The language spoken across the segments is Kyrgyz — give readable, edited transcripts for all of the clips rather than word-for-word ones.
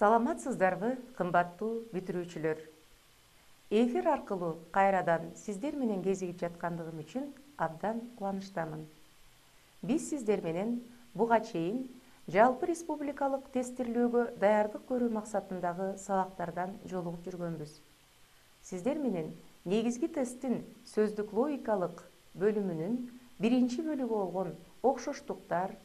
Саламатсыздарбы, кымбаттуу бүтүрүүчүлөр. Эфир аркылуу кайрадан сиздер менен кезигип жаткандыгым үчүн абдан кубанычтамын. Биз сиздер менен буга чейин жалпы республикалык тестирлөөгө даярдык көрүү максатындагы сабактардан жолугуп жүргөнбүз. Сиздер менен негизги тесттин сөздүк логикалык бөлүмүнүн биринчи бөлүгү болгон окшоштуктар,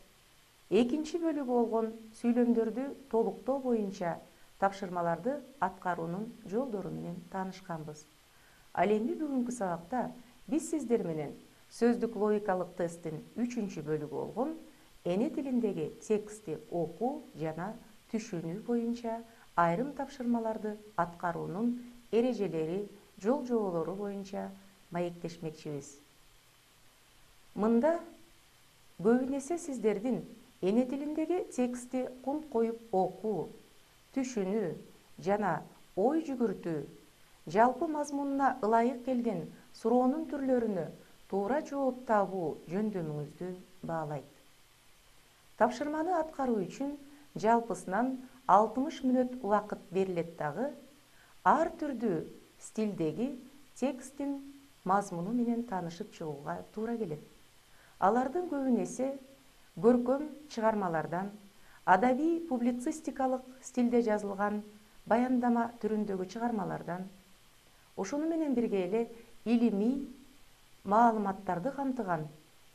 экинчи бөлүгү болгон сүйлөмдөрдү толуктоо боюнча тапшырмаларды аткаруунун жолдору менен таанышканбыз. Ал эми бүгүнкү сабакта биз сиздер менен сөздүк логикалык тесттин 3-чү бөлүгү болгон эне тилиндеги текстти окуу жана түшүнүү боюнча айрым тапшырмаларды аткаруунун эрежелери, жол жоболору боюнча маектешмекчибиз. Мында көбүн эсе сиздердин эне тилиндеги текстти кунт коюп окуу, түшүнүү жана ой жүгүртүү, жалпы мазмунуна ылайык келген суроонун түрлөрүнө туура жооп табуу жөндөмүңүздү баалайт. Тапшырманы аткаруу үчүн жалпысынан 60 мүнөт убакыт берилет дагы, ар түрдүү стилдеги тексттин мазмуну менен таанышып чыгууга туура келет. Алардын көбүн эсе көркөм чыгармалардан, адабий публицистикалык стилде жазылган баяндама түрүндөгү чыгармалардан, ошону менен бирге эле илимий маалыматтарды камтыган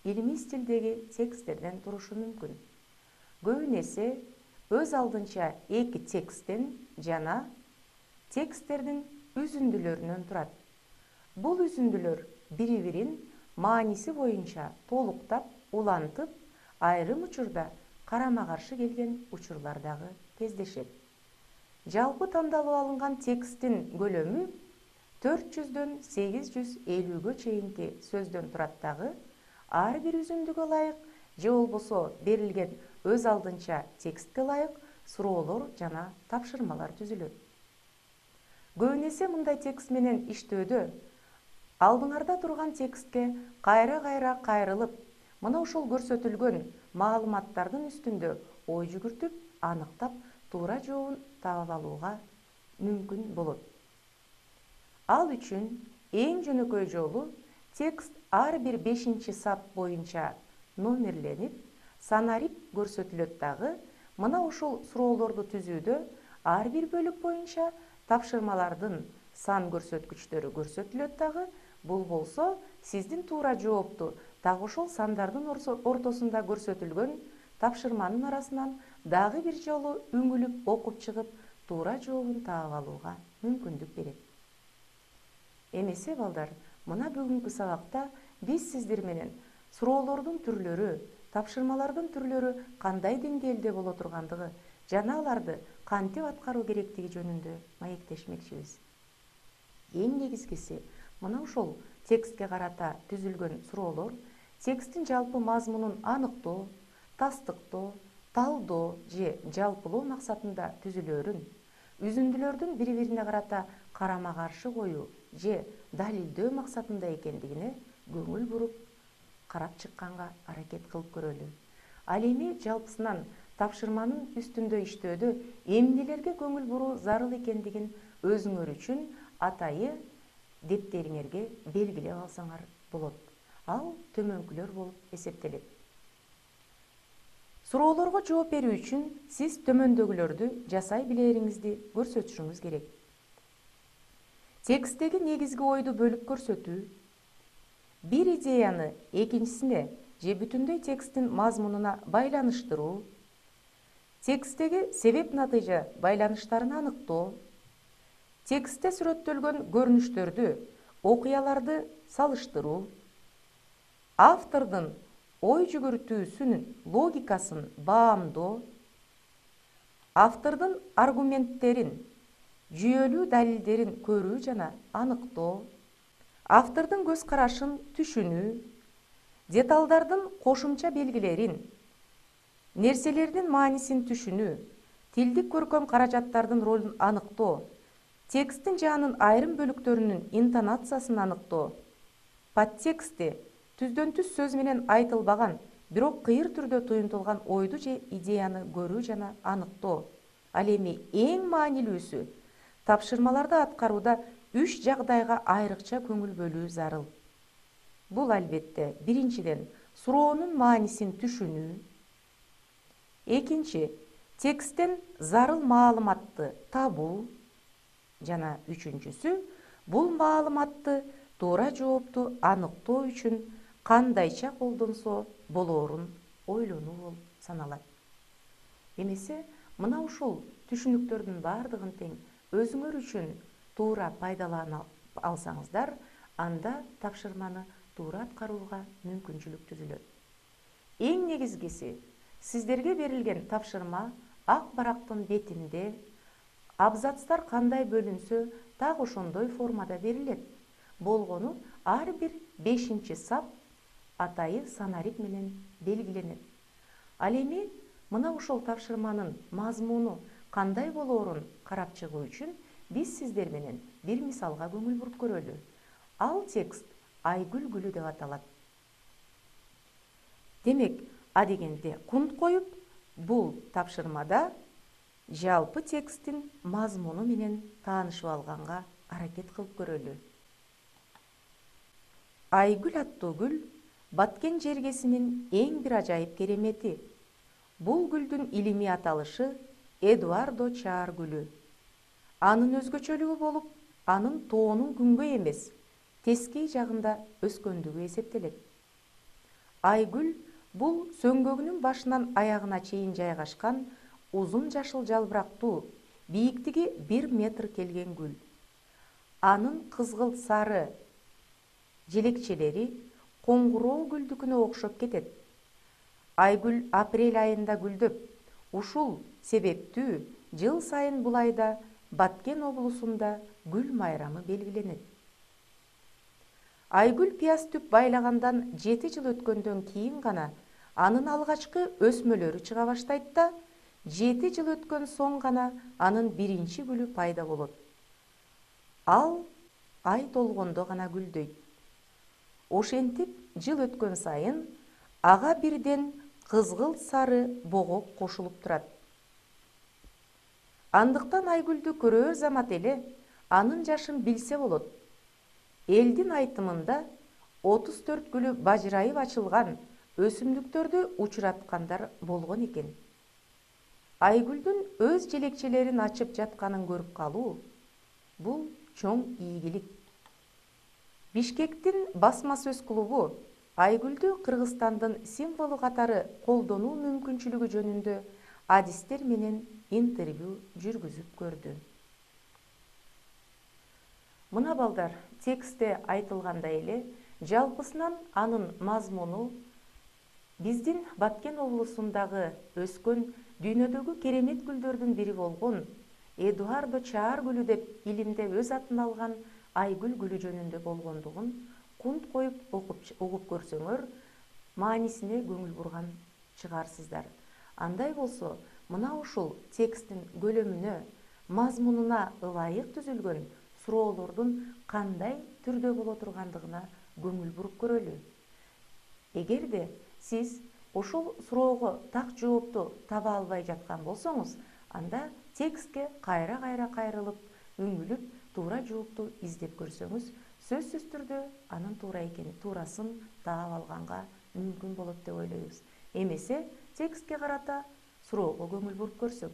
илимий стилдеги тексттерден турушу мүмкүн. Көбүн эсе өз алдынча 2 тексттен жана тексттердин үзүндүлөрүнөн турат. Бул үзүндүлөр бири-бирин мааниси боюнча толуктап, улантып, айрым учурда карама-каршы келген учурлар дагы кездешет. Жалпы тандалып алынган тексттин көлөмү 400дөн 850гө чейинки сөздөн турат дагы, ар бир үзүндүгө ылайык же болбосо берилген өз алдынча текстке ылайык суроолор жана тапшырмалар түзүлөт. Көбүн эсе мындай текст менен иштөөдө алдыңарда турган текстке кайра-кайра кайрылып, мына ошол көрсөтүлгөн маалыматтардын үстүндө ой жүгүртүп, аныктап, туура жообун таап алууга мүмкүн болот. Ал үчүн эң жөнөкөй жолу текст ар бир 5-сап боюнча номерленип, санарип көрсөтүлөт дагы, мына ошол суроолорду түзүүдө ар бир бөлүк боюнча тапшырмалардын сан көрсөткүчтөрү көрсөтүлөт дагы, бул болсо сиздин туура жоопту так ошол сандардын ортосунда көрсөтүлгөн тапшырманын арасынан дагы бир жолу үңүлүп окуп чыгып, туура жообун таап алууга мүмкүндүк берет. Эмесе балдар, мына бүгүнкү сабакта биз сиздер менен суроолордун түрлөрү, тапшырмалардын түрлөрү кандай деңгээлде боло тургандыгы жана аларды кантип аткаруу керектиги жөнүндө маектешмекчибиз. Эң негизгиси, мына ушул текстке карата түзүлгөн суроолор тексттин жалпы мазмунун аныктоо, тастыктоо, талдоо же жалпылоо максатында түзүлөөрүн, үзүндүлөрдүн бири-бирине карата карама-каршы коюу же далилдөө максатында экендигине көңүл буруп, карап чыкканга аракет кылып көрөлү. Ал эми жалпысынан тапшырманын үстүндө иштөөдө эмнелерге көңүл буруу зарыл экендигин өзүңөр үчүн атайы дептериңерге белгилеп алсаңар болот. Ал төмөнкүлөр болуп эсептелет. Суроолорго жооп берүү үчүн сиз төмөндөгүлөрдү жасай билээриңизди көрсөтүшүңүз керек. Тексттеги негизги ойду бөлүп көрсөтүү, бир идеяны экинчисине же бүтүндөй тексттин мазмунуна байланыштыруу, тексттеги себеп-натыйжа байланыштарын аныктоо, текстте сүрөттөлгөн көрүнүштөрдү, окуяларды салыштыруу, автордун ой жүгүртүүсүнүн логикасын баамдоо, автордун аргументтерин, жүйөлүү далилдерин көрүү жана аныктоо, автордун көз карашын түшүнүү, деталдардын кошумча белгилерин, нерселердин маанисин түшүнүү, тилдик көркөм каражаттардын ролун аныктоо, тексттин жаанын айрым бөлүктөрүнүн интонациясын аныктоо, подтекстти түздөн түз сөз менен айтылбаган, бирок кыйыр түрдө туюнтулган ойду же идеяны көрүү жана аныктоо, Ал эми эң маанилүүсү, тапшырмаларды аткарууда 3 жагдайга айрыкча көңүл бөлүү зарыл. Бул албетте биринчиден суроонун маанисин түшүнүү, экинчи тексттен зарыл маалыматты табуу, жана үчүнчүсү бул маалыматты туура жоопту аныктоо үчүн кандайча колдонсо болоорун ойлонуу болуп саналат. Эмесе мына ушул түшүнүктөрдүн баардыгын тең өзүңөр үчүн туура пайдалана алсаңыздар, анда тапшырманы туура аткарууга мүмкүнчүлүк түзүлөт. Эң негизгиси, сиздерге берилген тапшырма ак барактын бетинде абзацтар кандай бөлүнсө, так ошондой формада берилет. Болгону ар бир 5-чи сап атайы санарик менен белгиленет. Ал эми мына ушул тапшырманын мазмуну кандай болоорун карап чыгуу үчүн биз сиздер менен бир мисалга көңүл буруп көрөлү. Ал текст Айгүл гүлү деп аталат. Демек, а дегенде кунт коюп, бул тапшырмада жалпы тексттин мазмуну менен таанышып алганга аракет кылып көрөлү. Айгүл аттуу гүл Баткен жергесинин эң бир ажайып керемети. Бул гүлдүн илимий аталышы Эдуардо Чаар гүлү. Анын өзгөчөлүгү болуп, анын тоонун күнгөй эмес, тескей жагында өскөндүгү эсептелет. Айгүл бул сөңгөгүнүн башынан аягына чейин жайгашкан узун жашыл жалбырактуу, бийиктиги 1 метр келген гүл. Анын кызгылт сары желекчелери коңгуроо гүлдүкүнө окшоп кетет. Айгүл апрель айында гүлдөп, ушул себептүү жыл сайын бул айда Баткен облусунда гүл майрамы белгиленет. Айгүл пияз түп байлагандан 7 жыл өткөндөн кийин гана анын алгачкы өсмөлөрү чыга баштайт да, 7 жыл өткөн соң гана анын биринчи гүлү пайда болот. Ал ай толгондо гана гүлдөйт. Ошентип жыл өткөн сайын ага бирден кызгылт сары богок кошулуп турат. Андыктан Айгүлдү көрөр замат эле анын жашын билсе болот. Элдин айтымында 34 гүлү бажырайып ачылган өсүмдүктөрдү учураткандар болгон экен. Айгүлдүн өз желекчелерин ачып жатканын көрүп калуу бул чоң ийгилик. Бишкектин басма сөз клубу Айгүлдү Кыргызстандын символу катары колдонуу мүмкүнчүлүгү жөнүндө адистер менен интервью жүргүзүп көрдү. Мына балдар, текстте айтылгандай эле, жалпысынан анын мазмуну биздин Баткен облусундагы өскөн дүйнөдөгү керемет гүлдөрдүн бири болгон Эдуардо Чаар гүлү деп илимде өз атын алган Айгүл гүлү жөнүндө болгондугун кунт коюп угуп көрсөңөр, маанисине көңүл бурган чыгарсыздар. Андай болсо, мына ушул тексттин көлөмүнө, мазмунуна ылайык түзүлгөн суроолордун кандай түрдө боло тургандыгына көңүл буруп көрөлү. Эгерде сиз ошол суроого так жоопту таба албай жаткан болсоңуз, анда текстке кайра-кайра кайрылып, үңүлүп, туура жоопту издеп көрсөңүз, сөзсүз түрдө анын туурасын таап алганга мүмкүн болот деп ойлойбуз. Эмесе текстке карата суроого көңүл буруп көрсөк,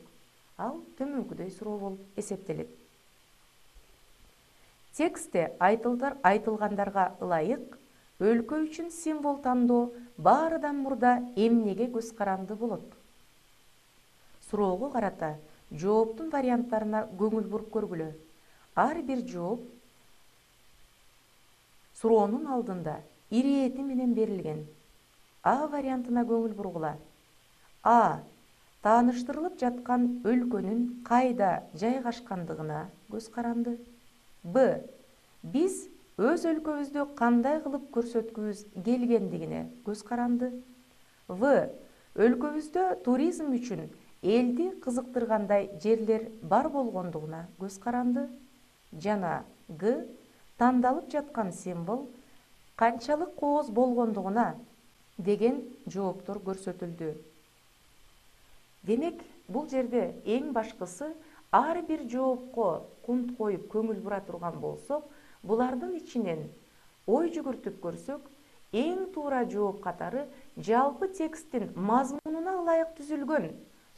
ал төмөнкүдөй суроо болуп эсептелет. Текстте айтылгандарга ылайык өлкө үчүн символ тандоо баарыдан мурда эмнеге көз каранды болот? Суроого карата жооптун варианттарына көңүл буруп көргүлө. Ар бир жооп суроонун алдында ирети менен берилген. А вариантына көңүл бургула. А. Тааныштырылып жаткан өлкөнүн кайда жайгашкандыгына көз каранды. Б. Биз өз өлкөбүздү кандай кылып көрсөткүбүз келгендигине көз каранды. В. Өлкөбүздө туризм үчүн элди кызыктыргандай жерлер бар болгондугуна көз каранды. Жана Г. Тандалып жаткан символ канчалык кооз болгондугуна деген жооптор көрсөтүлдү. Демек, бул жерде эң башкысы ар бир жоопко кунт коюп көңүл бура турган болсок, булардын ичинен ой жүгүртүп көрсөк, эң туура жооп катары жалпы тексттин мазмунуна ылайык түзүлгөн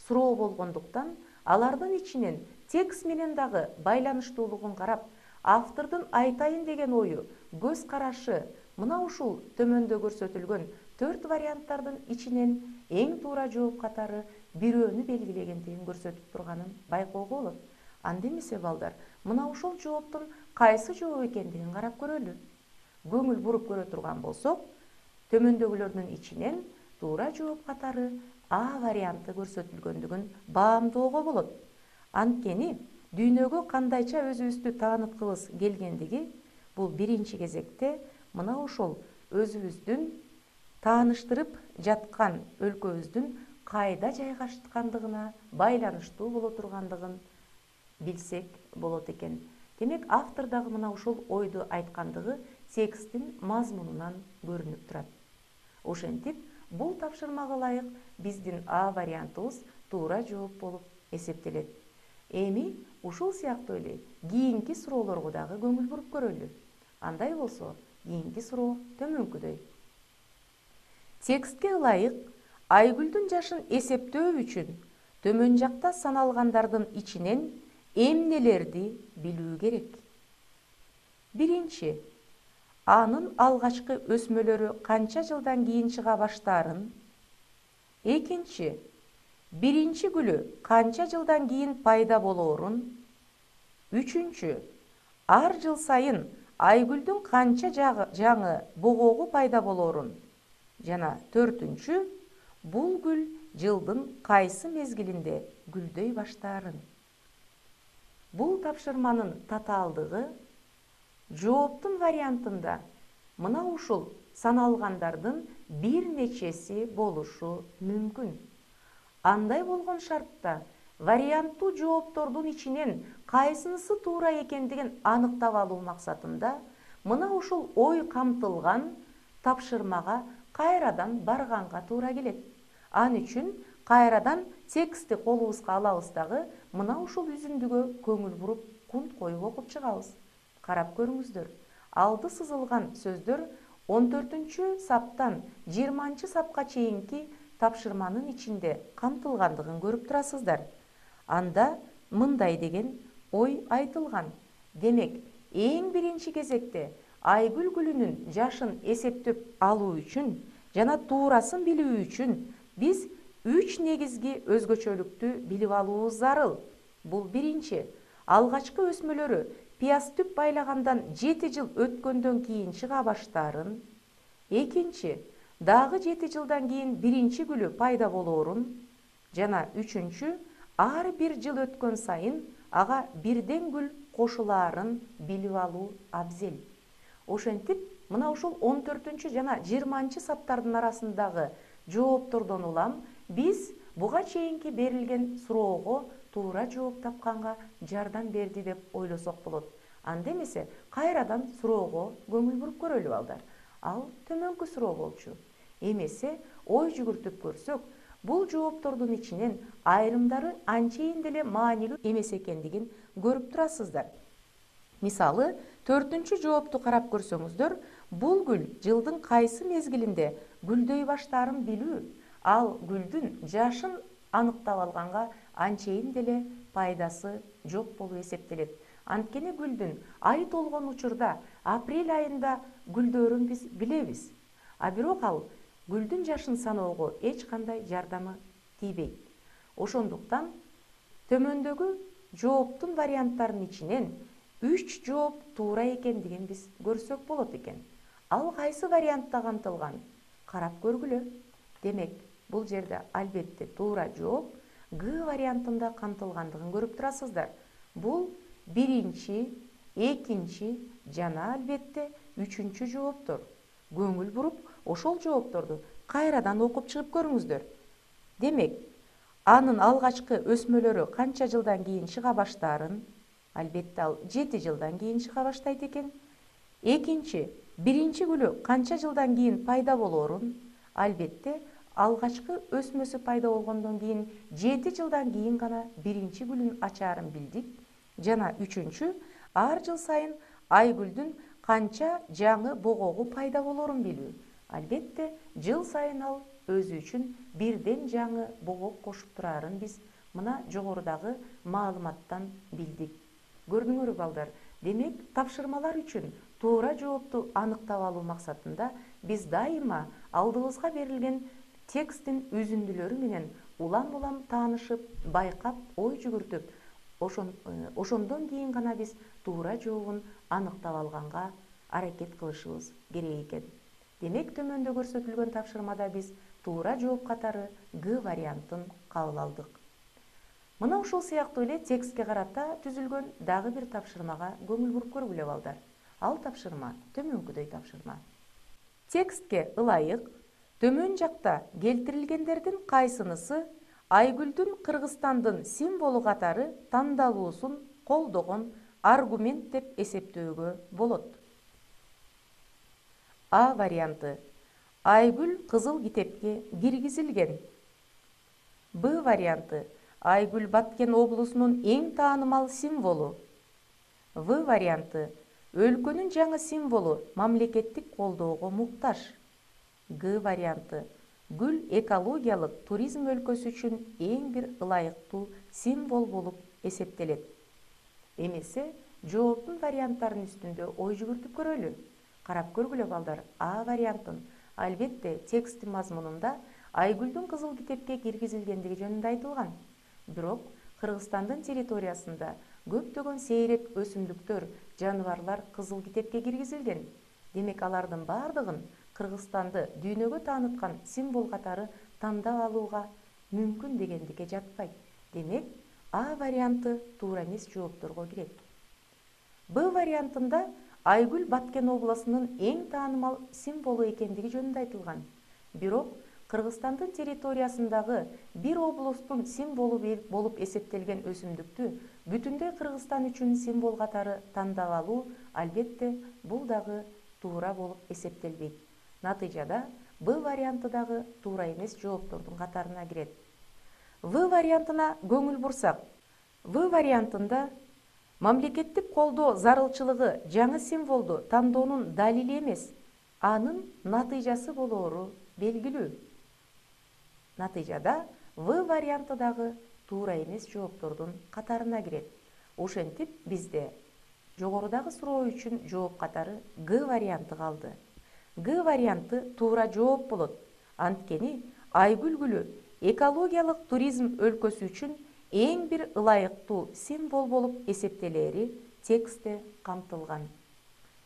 суроо болгондуктан, алардын ичинен текст менен дагы байланыштуулугун карап, автордун айтайын деген ою, көз карашы мына ушул төмөндө көрсөтүлгөн 4 варианттардын ичинен эң туура жооп катары бирөөнү белгилегендигин көрсөтүп турганын байкоого болот. Анда эмесе балдар, мына ушул жооптун кайсы жооп экендигин карап көрөлү. Көңүл буруп көрө турган болсок, төмөндөгүлөрдүн ичинен туура жооп катары А варианты көрсөтүлгөндүгүн баамдоого болот. Анткени дүйнөгө кандайча өзүбүздү тааныткыбыз келгендиги, бул биринчи кезекте мына ошол өзүбүздүн тааныштырып жаткан өлкөбүздүн кайда жайгашкандыгына байланыштуу боло тургандыгын билсек болот экен. Демек, автор дагы мына ушул ойду айткандыгы тексттин мазмунунан көрүнүп турат. Ошентип, бул тапшырмага ылайык биздин А вариантыбыз туура жооп болуп эсептелет. Эми ушул сыяктуу эле кийинки суроолорго дагы көңүл буруп көрөлү. Андай болсо, кийинки суроо төмөнкүдөй. Текстке ылайык Айгүлдүн жашын эсептөө үчүн төмөн жакта саналгандардын ичинен эмнелерди билүү керек? Биринчи, анын алгачкы өсмөлөрү канча жылдан кийин чыга баштаарын. Экинчи, биринчи гүлү канча жылдан кийин пайда болоорун. Үчүнчү, ар жыл сайын Айгүлдүн канча жаңы богоогу пайда болоорун. Жана төртүнчү, бул гүл жылдын кайсы мезгилинде гүлдөй баштаарын. Бул тапшырманын татаалдыгы жооптун вариантында мына ушул саналгандардын бир нечеси болушу мүмкүн. Андай болгон шартта варианттуу жооптордун ичинен кайсынысы туура экендигин аныктап алуу максатында мына ушул ой камтылган тапшырмага кайрадан барганга туура келет. Ал үчүн кайрадан текстти колубузга алабыз дагы мына ушул үзүндүгө көңүл буруп кунт коюп окуп чыгабыз. Карап көрүңүздөр. Алды сызылган сөздөр 14 саптан 20 сапка чейинки тапшырманын ичинде камтылгандыгын көрүп турасыздар. Анда мындай деген ой айтылган. Демек, эң биринчи кезекте Айгүл гүлүнүн жашын эсептеп алуу үчүн жана туурасын билүү үчүн биз 3 негизги өзгөчөлүктү билип алуубуз зарыл. Бул биринчи, алгачкы өсмөлөрү пияз түп байлагандан 7 жыл өткөндөн кийин чыга баштаарын. Экинчи, дагы 7 жылдан кийин биринчи гүлү пайда болоорун. Жана үчүнчү, ар бир жыл өткөн сайын ага бирден гүл кошулаарын билип алуу абзел. Ошентип, мына ушул 14 жана 20 саптардын арасындагы жооптордон улам биз буга чейинки берилген суроого туура жооп тапканга жардам берди деп ойлосок болот. Анда эмесе кайрадан суроого көңүл буруп көрөлү балдар. Ал төмөнкү суроо болчу. Эмесе ой жүгүртүп көрсөк, бул жооптордун ичинен айрымдары анчейин деле маанилүү эмес экендигин көрүп турасыздар. Мисалы, 4-чү жоопту карап көрсөңүздөр, бул гүл жылдын кайсы мезгилинде гүлдөй баштаарын билүү, ал гүлдүн жашын аныктап алганга анчейин деле пайдасы жок болуп эсептелет. Анткени гүлдүн ай толгон учурда апрель айында гүлдөөрүн биз билебиз. А бирок ал гүлдүн жашын саноого эч кандай жардамы тийбейт. Ошондуктан төмөндөгү жооптун варианттарынын ичинен 3 жооп туура экендигин биз көрсөк болот экен. Ал кайсы вариантта камтылган? Карап көргүлө. Демек, бул жерде албетте туура жооп Г вариантында камтылгандыгын көрүп турасыздар. Бул биринчи, экинчи жана албетте 3-чү жооптор. Көңүл буруп, ошол жоопторду кайрадан окуп чыгып көрүңүздөр. Демек, анын алгачкы өсмөлөрү канча жылдан кийин чыга баштаарын, албетте ал 7 жылдан кийин чыга баштайт экен. Экинчи, биринчи гүлү канча жылдан кийин пайда болоорун, албетте алгачкы өсмөсү пайда болгондон кийин 7 жылдан кийин гана биринчи гүлүн ачаарын билдик. Жана үчүнчү, ар жыл сайын айгүлдүн канча жаңы богогу пайда болорун билүү. Албетте, жыл сайын ал өзү үчүн бирден жаңы богок кошуп турарын биз мына жогорудагы маалыматтан билдик. Көрдүңөрбү балдар? Демек, тапшырмалар үчүн туура жоопту аныктап алуу максатында биз дайыма алдыбызга берилген тексттин үзүндүлөрү менен улам-улам таанышып, байкап, ой жүгүртүп, ошондон кийин гана биз туура жообун аныктап алганга аракет кылышыбыз керек экен. Демек, төмөндө көрсөтүлгөн тапшырмада биз туура жооп катары Г вариантын кабыл алдык. Мына ушул сыяктуу эле текстке карата түзүлгөн дагы бир тапшырмага көңүл буруп көргүлө балдар. Ал тапшырма төмөнкүдөй тапшырма. Текстке ылайык төмөн жакта келтирилгендердин кайсынысы Айгүлдүн Кыргызстандын символу катары тандалуусун колдогон аргумент деп эсептөөгө болот? А варианты: Айгүл кызыл китепке киргизилген. Б варианты: Айгүл Баткен облусунун эң таанымал символу. В варианты: өлкөнүн жаңы символу мамлекеттик колдоого муктаж. Г варианты: гүл экологиялык туризм өлкөсү үчүн эң бир ылайыктуу символ болуп эсептелет. Эмесе, жооптун варианттарын үстүндө ой жүгүртүп көрөлү. Карап көргүлө балдар, А вариантын. Албетте, тексттин мазмунунда Айгүлдүн кызыл китепке киргизилгендиги жөнүндө айтылган. Бирок, Кыргызстандын территориясында көптөгөн сейрек өсүмдүктөр, жаныбарлар кызыл китепке киргизилген. Демек, алардын бардыгын Кыргызстанды дүйнөгө тааныткан символ катары тандап алууга мүмкүн дегендикке жатпайт. Демек, А варианты туура эмес жоопторго кирет. Б вариантында Айгүл Баткен облусунун эң таанымал символу экендиги жөнүндө айтылган. Бирок, Кыргызстандын территориясындагы бир облустун символу болуп эсептелген өсүмдүктү бүтүндөй Кыргызстан үчүн символ катары тандап алуу, албетте, бул дагы туура болуп эсептелбейт. Натыйжада Б варианты дагы туура эмес жооптордун катарына кирет. В вариантына көңүл бурсак, В вариантында мамлекеттик колдоо зарылчылыгы жаңы символду тандоонун далили эмес, анын натыйжасы болоору белгилүү. Натыйжада В варианты дагы туура эмес жооптордун катарына кирет. Ошентип, бизде жогорудагы суроо үчүн жооп катары Г варианты калды. Г варианты туура жооп болот. Анткени Айгүл гүлү экологиялык туризм өлкөсү үчүн эң бир ылайыктуу символ болуп эсептелери текстте камтылган.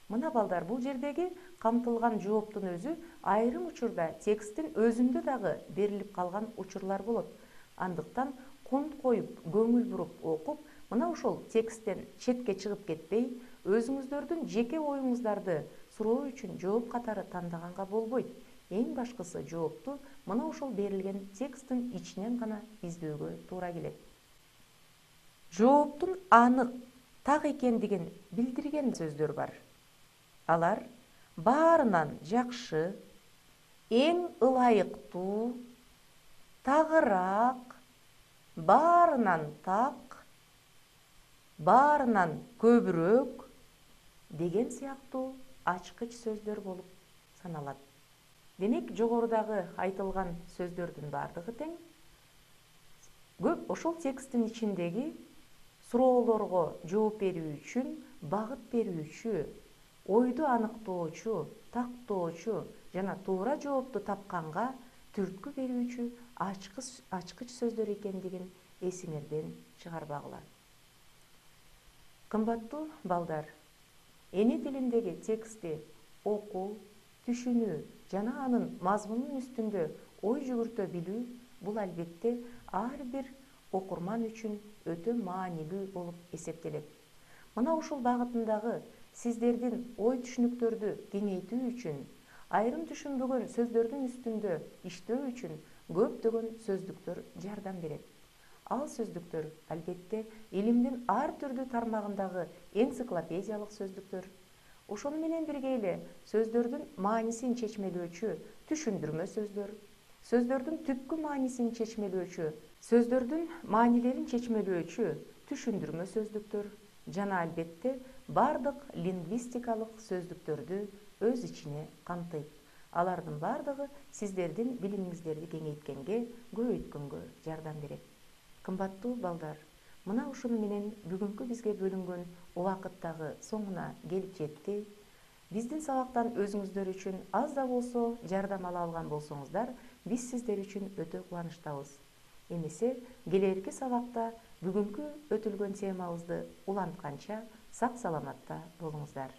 Мына балдар, бул жердеги камтылган жооптун өзү айрым учурда тексттин өзүндө дагы берилип калган учурлар болот. Андыктан кунт коюп, көңүл буруп окуп, мына ошол тексттен четке чыгып кетпей, өзүңүздөрдүн жеке оюңуздарды суроо үчүн жооп катары тандаганга болбойт. Эң башкысы жоопту мына ошол берилген тексттин ичинен гана издөөгө туура келет. Жооптун анык, так экендигин билдирген сөздөр бар. Алар баарынан жакшы, эң ылайыктуу, тагыраак, баарынан так, баарынан көбүрөөк деген сыяктуу ачкыч сөздөр болуп саналат. Демек, жогорудагы айтылган сөздөрдүн бардыгы тең. Көп ошол тексттин ичиндеги суроолорго жооп берүү үчүн багыт берүүчү, ойду аныктоочу, тактоочу жана туура жоопту тапканга түрткү берүүчү ачкыч сөздөр экендигин эсиңерден чыгарбагыла. Кымбаттуу балдар, эне тилиндеги текстти окуу, түшүнүү жана анын мазмунун үстүндө ой жүгүртө билүү бул албетте ар бир окурман үчүн өтө маанилүү болуп эсептелет. Мына ушул багытындагы сиздердин ой түшүнүктөрдү кеңейтүү үчүн, айрым түшүнбөгөн сөздөрдүн үстүндө иштөө үчүн көптөгөн сөздүктөр жардам берет. Ал сөздүктөр албетте илимдин ар түрдүү тармагындагы энциклопедиялык сөздүктөр, ошону менен бирге эле сөздөрдүн маанисин чечмелөөчү түшүндүрмө сөздөр, Сөздөрдүн түпкү маанисин чечмелөөчү, сөздөрдүн маанилерин чечмелөөчү түшүндүрмө сөздүктөр жана албетте бардык лингвистикалык сөздүктөрдү өз ичине камтыйт. Алардын бардыгы сиздердин билимиңиздерди кеңейткенге, көбөйткөнгө жардам берет. Кымбаттуу балдар, мына ушуну менен бүгүнкү бизге бөлүнгөн убакыт дагы соңуна келип жетти. Биздин сабактан өзүңүздөр үчүн аз да болсо жардам ала алган болсоңуздар, биз сиздер үчүн өтө кубанычтабыз. Эмесе келээрки сабакта бүгүнкү өтүлгөн темабызды улантканча сак саламатта болуңуздар.